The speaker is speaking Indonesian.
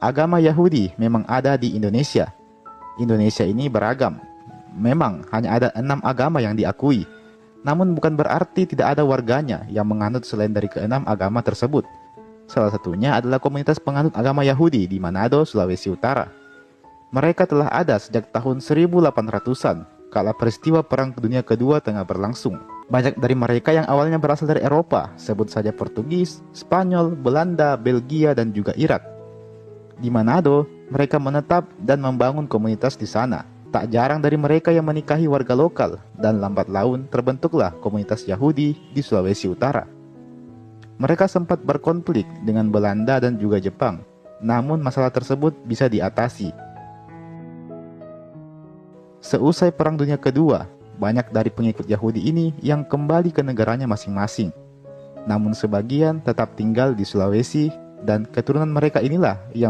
Agama Yahudi memang ada di Indonesia. Indonesia ini beragam. Memang hanya ada 6 agama yang diakui. Namun bukan berarti tidak ada warganya yang menganut selain dari keenam agama tersebut. Salah satunya adalah komunitas penganut agama Yahudi di Manado, Sulawesi Utara. Mereka telah ada sejak tahun 1800-an, kala peristiwa Perang Dunia Kedua tengah berlangsung. Banyak dari mereka yang awalnya berasal dari Eropa, sebut saja Portugis, Spanyol, Belanda, Belgia, dan juga Irak. Di Manado, mereka menetap dan membangun komunitas di sana. Tak jarang dari mereka yang menikahi warga lokal, dan lambat laun terbentuklah komunitas Yahudi di Sulawesi Utara. Mereka sempat berkonflik dengan Belanda dan juga Jepang, namun masalah tersebut bisa diatasi. Seusai Perang Dunia Kedua, banyak dari pengikut Yahudi ini yang kembali ke negaranya masing-masing. Namun sebagian tetap tinggal di Sulawesi, dan keturunan mereka inilah yang